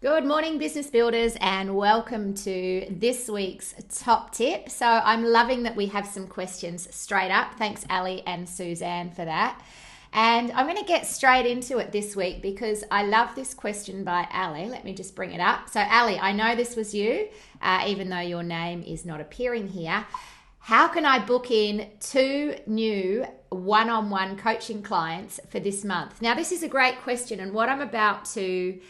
Good morning, business builders, and welcome to this week's top tip. So I'm loving that we have some questions straight up. Thanks, Ali and Suzanne, for that. And I'm going to get straight into it this week because I love this question by Ali. Let me just bring it up. So Ali, I know this was you, even though your name is not appearing here. How can I book in 2 new one-on-one coaching clients for this month? Now, this is a great question, and what I'm about to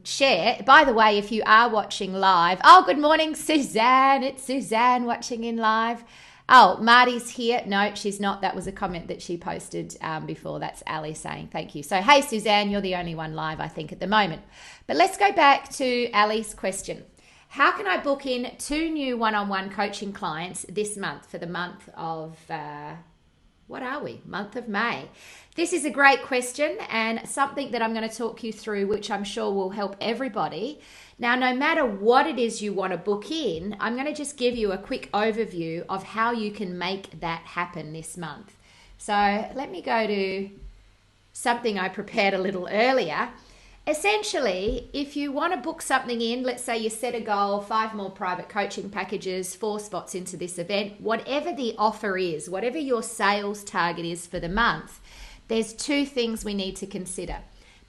share. By the way, if you are watching live, good morning, Suzanne. It's Suzanne watching in live. Oh, Marty's here. No, she's not. That was a comment that she posted before. That's Ali saying thank you. So, hey, Suzanne, you're the only one live, I think, at the moment. But let's go back to Ali's question. How can I book in 2 new one-on-one coaching clients this month for the month of, month of May? This is a great question and something that I'm going to talk you through, which I'm sure will help everybody. Now, no matter what it is you want to book in, I'm going to just give you a quick overview of how you can make that happen this month. So let me go to something I prepared a little earlier. Essentially, if you want to book something in, let's say you set a goal, 5 more private coaching packages, 4 spots into this event, whatever the offer is, whatever your sales target is for the month, there's 2 things we need to consider.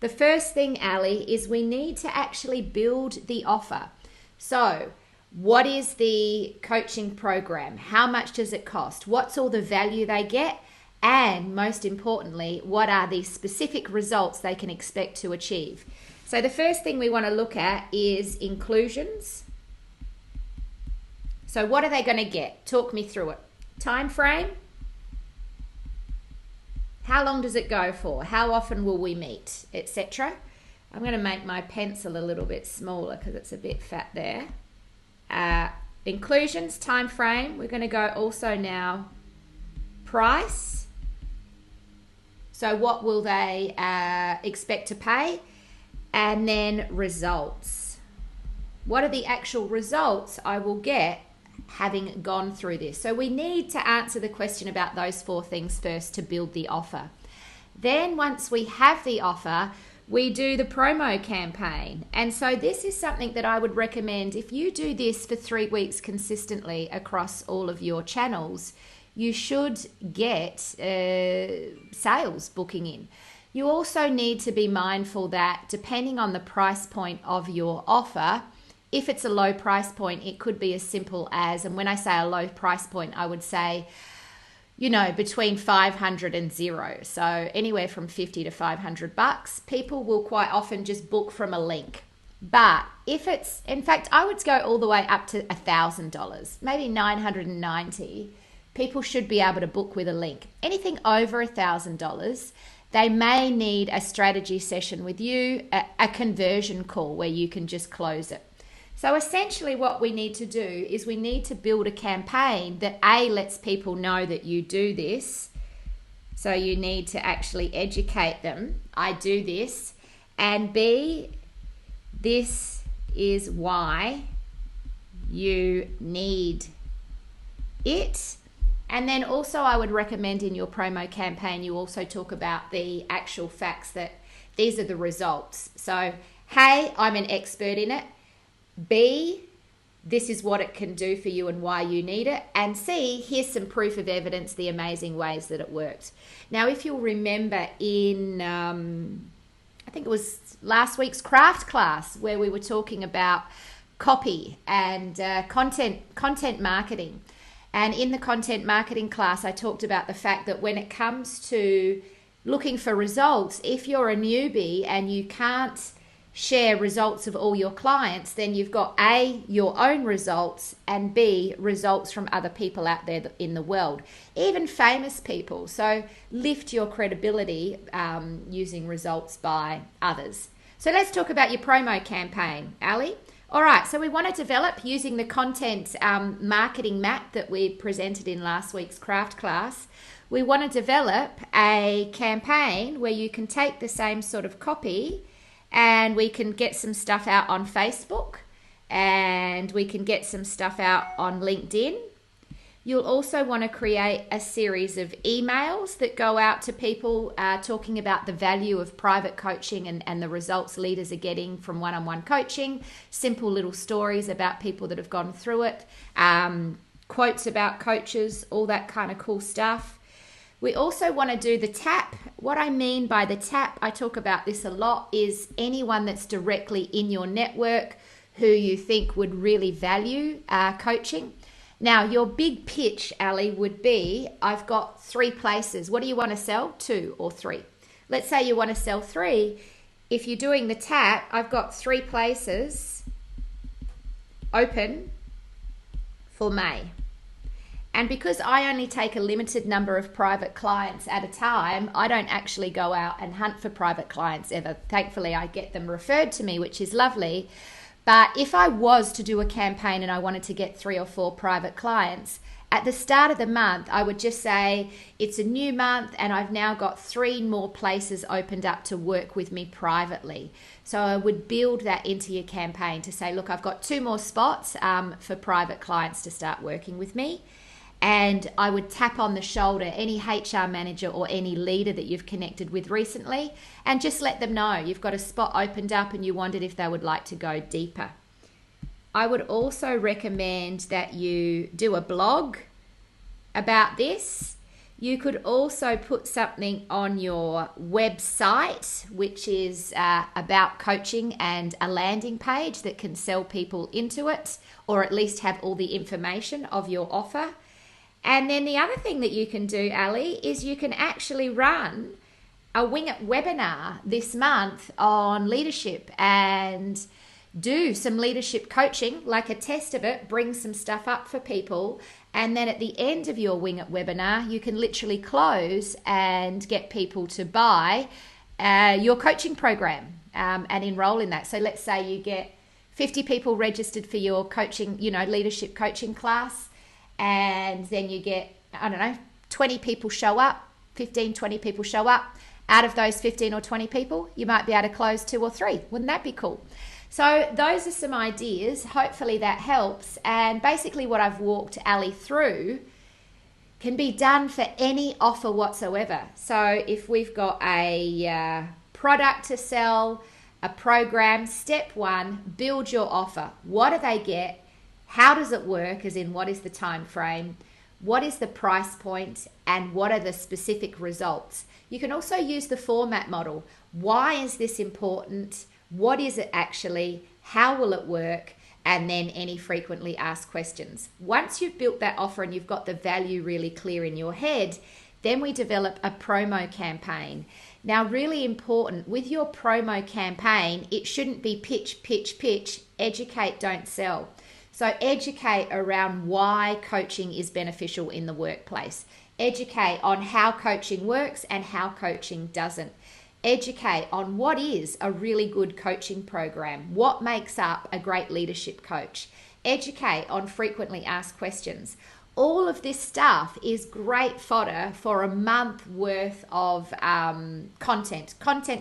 The first thing, Ali, is we need to actually build the offer. So, what is the coaching program? How much does it cost? What's all the value they get? And most importantly, what are the specific results they can expect to achieve? So the first thing we want to look at is inclusions. So what are they going to get? Talk me through it. Time frame. How long does it go for? How often will we meet, etc.? I'm going to make my pencil a little bit smaller because it's a bit fat there. Inclusions, time frame. We're going to go also now price. So what will they expect to pay? And then results. What are the actual results I will get having gone through this? So we need to answer the question about those 4 things first to build the offer. Then once we have the offer, we do the promo campaign. And so this is something that I would recommend. If you do this for 3 weeks consistently across all of your channels, you should get sales booking in. You also need to be mindful that depending on the price point of your offer, if it's a low price point, it could be as simple as, and when I say a low price point, I would say, between 500 and 0. So anywhere from 50 to 500 bucks, people will quite often just book from a link. But if it's, in fact, I would go all the way up to $1,000, maybe 990. People should be able to book with a link. Anything over $1,000, they may need a strategy session with you, a conversion call where you can just close it. So essentially what we need to do is we need to build a campaign that A, lets people know that you do this. So you need to actually educate them. I do this. And B, this is why you need it. And then also I would recommend in your promo campaign, you also talk about the actual facts that these are the results. So, hey, I'm an expert in it. B, this is what it can do for you and why you need it. And C, here's some proof of evidence, the amazing ways that it works. Now, if you'll remember in, I think it was last week's craft class where we were talking about copy and content marketing. And in the content marketing class, I talked about the fact that when it comes to looking for results, if you're a newbie and you can't share results of all your clients, then you've got A, your own results, and B, results from other people out there in the world, even famous people. So lift your credibility using results by others. So let's talk about your promo campaign, Ali. All right, so we want to develop using the content marketing map that we presented in last week's craft class. We want to develop a campaign where you can take the same sort of copy and we can get some stuff out on Facebook and we can get some stuff out on LinkedIn. You'll also want to create a series of emails that go out to people talking about the value of private coaching and the results leaders are getting from one-on-one coaching, simple little stories about people that have gone through it, quotes about coaches, all that kind of cool stuff. We also want to do the tap. What I mean by the tap, I talk about this a lot, is anyone that's directly in your network who you think would really value coaching. Now, your big pitch, Ali, would be, I've got 3 places. What do you want to sell? 2 or 3? Let's say you want to sell 3. If you're doing the tap, I've got 3 places open for May. And because I only take a limited number of private clients at a time, I don't actually go out and hunt for private clients ever. Thankfully, I get them referred to me, which is lovely. But if I was to do a campaign and I wanted to get 3 or 4 private clients, at the start of the month, I would just say, it's a new month and I've now got 3 more places opened up to work with me privately. So I would build that into your campaign to say, look, I've got 2 more spots for private clients to start working with me. And I would tap on the shoulder any HR manager or any leader that you've connected with recently and just let them know you've got a spot opened up and you wondered if they would like to go deeper. I would also recommend that you do a blog about this. You could also put something on your website, which is about coaching, and a landing page that can sell people into it, or at least have all the information of your offer. And then the other thing that you can do, Ali, is you can actually run a Wing It webinar this month on leadership and do some leadership coaching, like a test of it, bring some stuff up for people. And then at the end of your Wing It webinar, you can literally close and get people to buy your coaching program and enroll in that. So let's say you get 50 people registered for your coaching, leadership coaching class. And then you get, 20 people show up, 15, 20 people show up. Out of those 15 or 20 people, you might be able to close 2 or 3. Wouldn't that be cool? So those are some ideas. Hopefully that helps. And basically what I've walked Ali through can be done for any offer whatsoever. So if we've got a product to sell, a program, step 1, build your offer. What do they get? How does it work, as in what is the time frame, what is the price point, and what are the specific results? You can also use the format model. Why is this important? What is it actually? How will it work? And then any frequently asked questions. Once you've built that offer and you've got the value really clear in your head, then we develop a promo campaign. Now, really important, with your promo campaign, it shouldn't be pitch, pitch, pitch, educate, don't sell. So educate around why coaching is beneficial in the workplace. Educate on how coaching works and how coaching doesn't. Educate on what is a really good coaching program. What makes up a great leadership coach. Educate on frequently asked questions. All of this stuff is great fodder for a month worth of content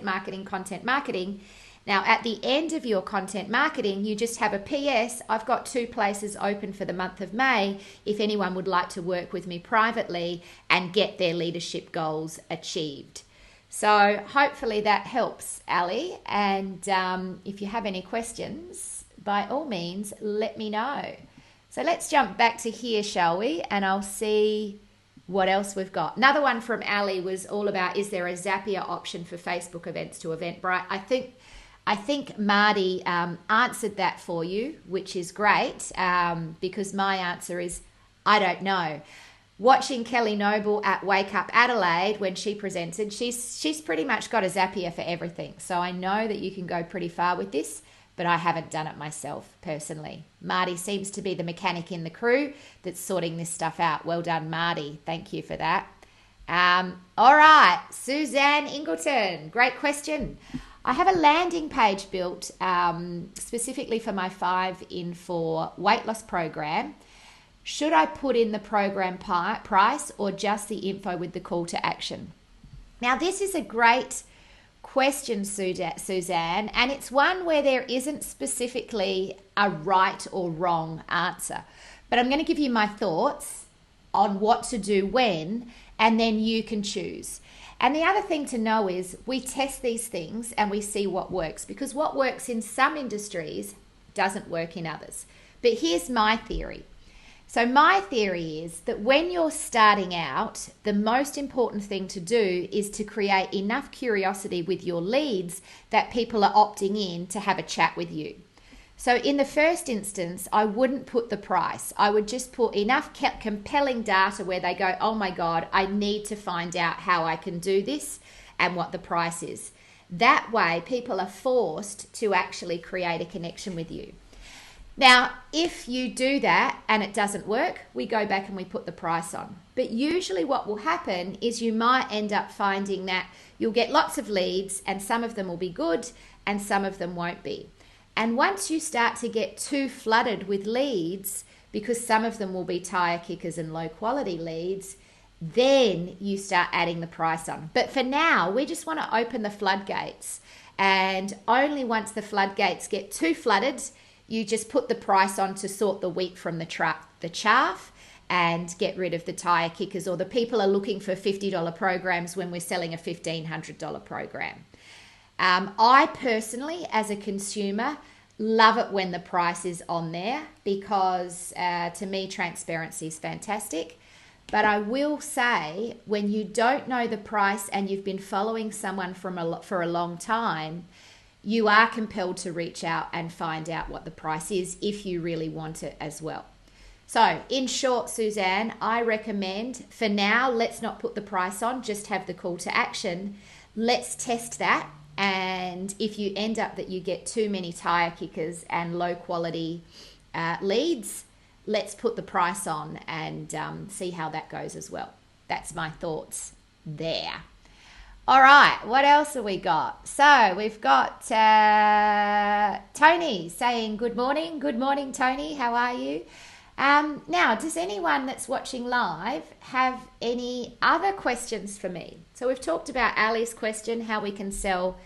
marketing. Now, at the end of your content marketing, you just have a PS. I've got 2 places open for the month of May if anyone would like to work with me privately and get their leadership goals achieved. So hopefully that helps, Ali. And if you have any questions, by all means, let me know. So let's jump back to here, shall we? And I'll see what else we've got. Another one from Ali was all about, is there a Zapier option for Facebook events to Eventbrite? I think Marty answered that for you, which is great, because my answer is, I don't know. Watching Kelly Noble at Wake Up Adelaide when she presented, she's pretty much got a Zapier for everything. So I know that you can go pretty far with this, but I haven't done it myself personally. Marty seems to be the mechanic in the crew that's sorting this stuff out. Well done, Marty. Thank you for that. All right, Suzanne Ingleton, great question. I have a landing page built specifically for my 5 in 4 weight loss program. Should I put in the program price or just the info with the call to action? Now, this is a great question, Suzanne, and it's one where there isn't specifically a right or wrong answer. But I'm going to give you my thoughts, on what to do when, and then you can choose. And the other thing to know is we test these things and we see what works, because what works in some industries doesn't work in others. But here's my theory. So my theory is that when you're starting out, the most important thing to do is to create enough curiosity with your leads that people are opting in to have a chat with you. So in the first instance, I wouldn't put the price. I would just put enough compelling data where they go, oh my God, I need to find out how I can do this and what the price is. That way, people are forced to actually create a connection with you. Now, if you do that and it doesn't work, we go back and we put the price on. But usually what will happen is you might end up finding that you'll get lots of leads and some of them will be good and some of them won't be. And once you start to get too flooded with leads, because some of them will be tire kickers and low quality leads, then you start adding the price on. But for now, we just want to open the floodgates. And only once the floodgates get too flooded, you just put the price on to sort the wheat from the chaff and get rid of the tire kickers, or the people are looking for $50 programs when we're selling a $1,500 program. I personally, as a consumer, love it when the price is on there because to me, transparency is fantastic. But I will say, when you don't know the price and you've been following someone for a long time, you are compelled to reach out and find out what the price is if you really want it as well. So in short, Suzanne, I recommend for now, let's not put the price on, just have the call to action. Let's test that. And if you end up that you get too many tire kickers and low quality leads, let's put the price on and see how that goes as well. That's my thoughts there. All right, what else have we got? So we've got Tony saying good morning. Good morning, Tony. How are you? Now, does anyone that's watching live have any other questions for me? So we've talked about Ali's question, how we can sell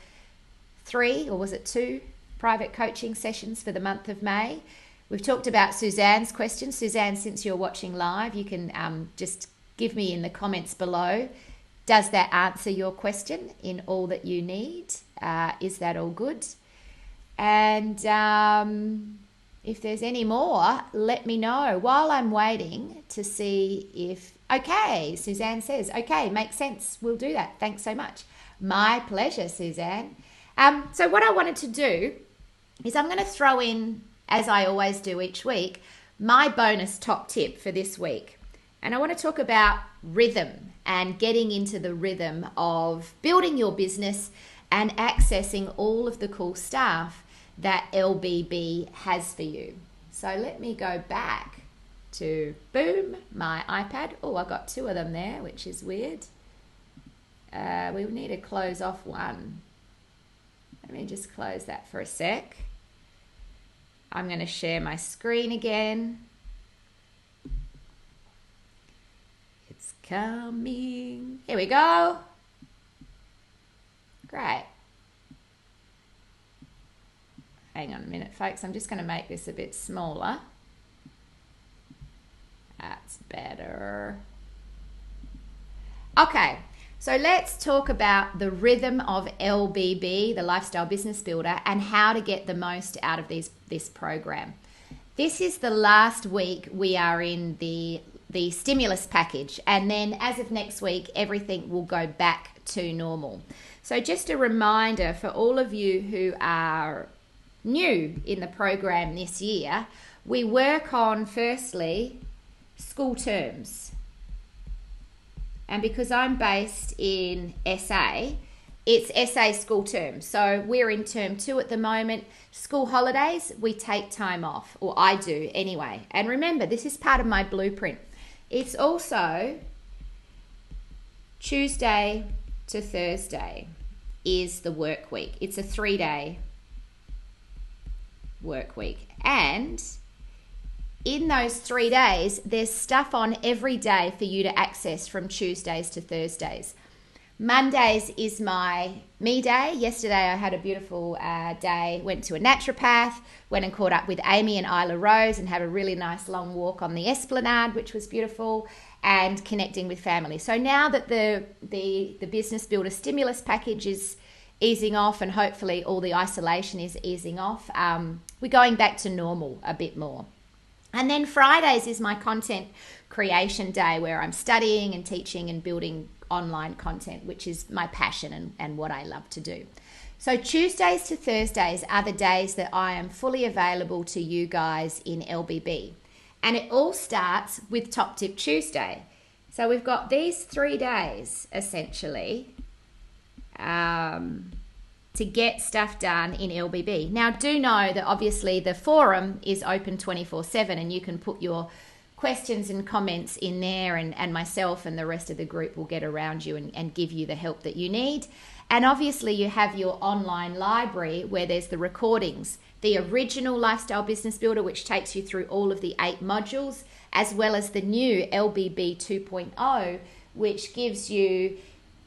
3, or was it 2 private coaching sessions for the month of May. We've talked about Suzanne's question. Suzanne, since you're watching live, you can just give me in the comments below, does that answer your question in all that you need? Is that all good? And if there's any more, let me know while I'm waiting to see if, okay, Suzanne says, okay, makes sense. We'll do that. Thanks so much. My pleasure, Suzanne. So what I wanted to do is I'm going to throw in, as I always do each week, my bonus top tip for this week. And I want to talk about rhythm and getting into the rhythm of building your business and accessing all of the cool stuff that LBB has for you. So let me go back to, boom, my iPad. Oh, I got 2 of them there, which is weird. We need to close off one. Let me just close that for a sec. I'm going to share my screen again. It's coming. Here we go. Great. Hang on a minute, folks. I'm just going to make this a bit smaller. That's better. Okay, so let's talk about the rhythm of LBB, the Lifestyle Business Builder, and how to get the most out of this program. This is the last week we are in the stimulus package, and then as of next week, everything will go back to normal. So just a reminder for all of you who are new in the program this year, we work on, firstly, school terms. And because I'm based in SA, it's SA school terms. So we're in term 2 at the moment. School holidays, we take time off, or I do anyway. And remember, this is part of my blueprint. It's also Tuesday to Thursday is the work week. It's a 3-day work week. And in those 3 days, there's stuff on every day for you to access from Tuesdays to Thursdays. Mondays is my me day. Yesterday I had a beautiful day, went to a naturopath, went and caught up with Amy and Isla Rose and had a really nice long walk on the Esplanade, which was beautiful, and connecting with family. So now that the Business Builder stimulus package is easing off and hopefully all the isolation is easing off, we're going back to normal a bit more. And then Fridays is my content creation day where I'm studying and teaching and building online content, which is my passion and what I love to do. So Tuesdays to Thursdays are the days that I am fully available to you guys in LBB. And it all starts with Top Tip Tuesday. So we've got these 3 days essentially to get stuff done in LBB. Now do know that obviously the forum is open 24/7 and you can put your questions and comments in there, and myself and the rest of the group will get around you and give you the help that you need. And obviously you have your online library where there's the recordings, the original Lifestyle Business Builder, which takes you through all of the 8 modules, as well as the new LBB 2.0, which gives you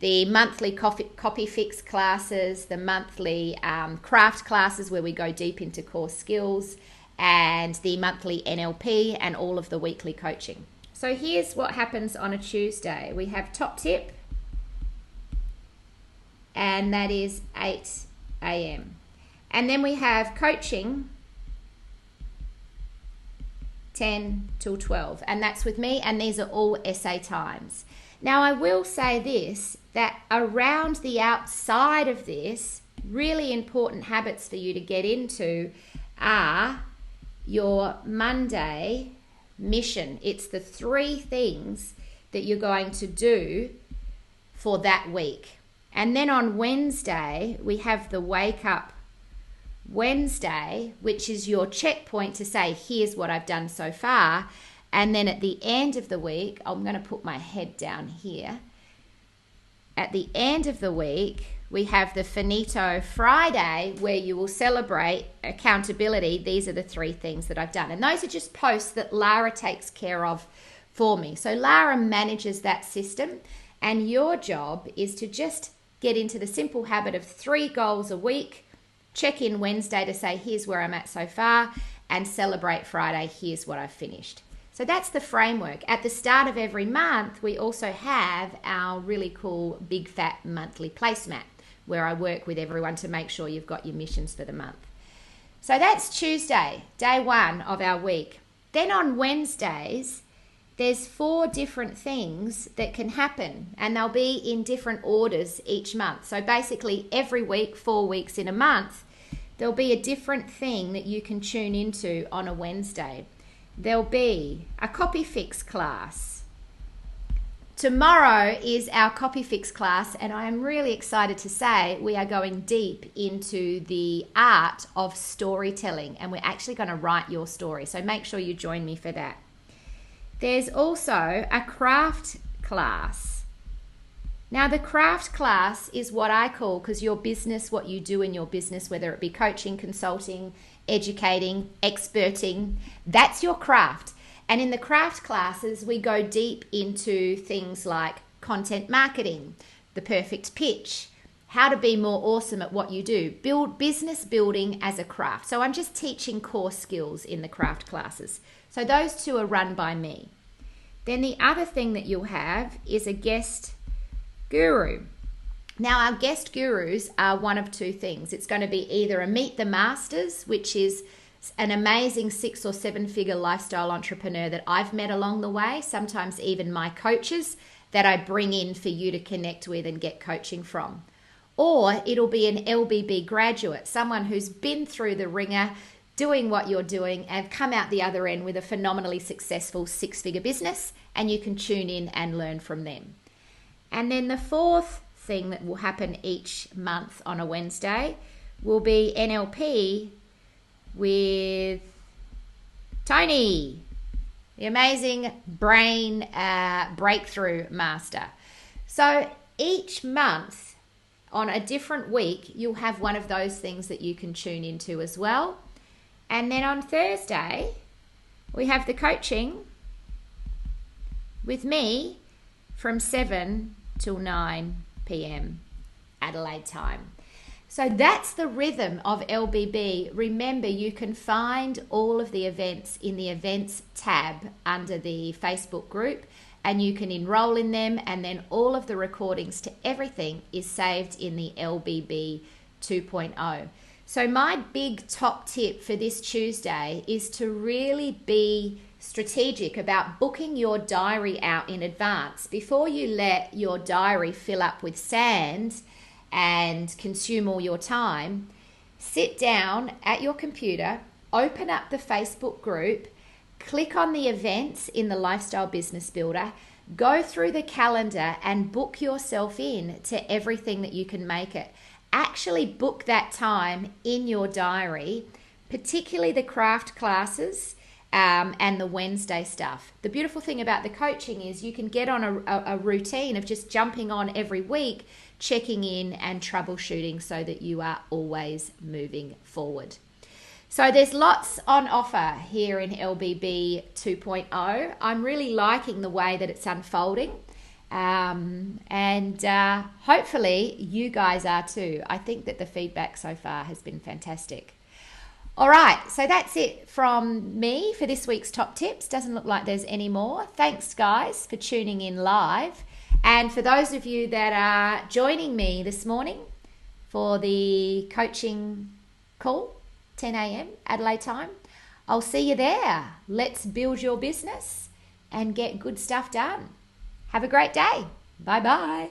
the monthly copy fix classes, the monthly craft classes where we go deep into core skills, and the monthly NLP and all of the weekly coaching. So here's what happens on a Tuesday. We have Top Tip, and that is 8 a.m. And then we have coaching 10 till 12, and that's with me, and these are all essay times. Now I will say this, that around the outside of this, really important habits for you to get into are your Monday mission. It's the 3 things that you're going to do for that week. And then on Wednesday, we have the Wake Up Wednesday, which is your checkpoint to say, here's what I've done so far. And then at the end of the week, I'm going to put my head down here. At the end of the week, we have the Finito Friday, where you will celebrate accountability. These are the 3 things that I've done. And those are just posts that Lara takes care of for me. So Lara manages that system, and your job is to just get into the simple habit of 3 goals a week, check in Wednesday to say, here's where I'm at so far, and celebrate Friday, here's what I've finished. So that's the framework. At the start of every month, we also have our really cool Big Fat Monthly Placemat, where I work with everyone to make sure you've got your missions for the month. So that's Tuesday, day 1 of our week. Then on Wednesdays, there's 4 different things that can happen, and they'll be in different orders each month. So basically every week, 4 weeks in a month, there'll be a different thing that you can tune into on a Wednesday. There'll be a copy fix class. Tomorrow is our copy fix class, and I am really excited to say we are going deep into the art of storytelling, and we're actually going to write your story. So make sure you join me for that. There's also a craft class. Now the craft class is what I call, because your business, what you do in your business, whether it be coaching, consulting, educating, experting, that's your craft. And in the craft classes, we go deep into things like content marketing, the perfect pitch, how to be more awesome at what you do, build business building as a craft. So I'm just teaching core skills in the craft classes. So those 2 are run by me. Then the other thing that you'll have is a guest guru. Now our guest gurus are one of 2 things. It's going to be either a Meet the Masters, which is an amazing 6 or 7 figure lifestyle entrepreneur that I've met along the way, sometimes even my coaches that I bring in for you to connect with and get coaching from. Or it'll be an LBB graduate, someone who's been through the ringer, doing what you're doing, and come out the other end with a phenomenally successful 6-figure business, and you can tune in and learn from them. And then the 4th thing that will happen each month on a Wednesday will be NLP with Tony, the amazing brain breakthrough master. So each month on a different week, you'll have one of those things that you can tune into as well. And then on Thursday, we have the coaching with me from 7 till 9 p.m. Adelaide time. So that's the rhythm of LBB. Remember, you can find all of the events in the events tab under the Facebook group, and you can enroll in them, and then all of the recordings to everything is saved in the LBB 2.0. So my big top tip for this Tuesday is to really be strategic about booking your diary out in advance before you let your diary fill up with sand and consume all your time. Sit down at your computer, open up the Facebook group, click on the events in the Lifestyle Business Builder, go through the calendar and book yourself in to everything that you can make it. Actually book that time in your diary, particularly the craft classes and the Wednesday stuff. The beautiful thing about the coaching is you can get on a routine of just jumping on every week, checking in and troubleshooting so that you are always moving forward. So there's lots on offer here in LBB 2.0. I'm really liking the way that it's unfolding. And hopefully you guys are too. I think that the feedback so far has been fantastic. All right, so that's it from me for this week's top tips. Doesn't look like there's any more. Thanks, guys, for tuning in live. And for those of you that are joining me this morning for the coaching call, 10 a.m. Adelaide time, I'll see you there. Let's build your business and get good stuff done. Have a great day. Bye-bye.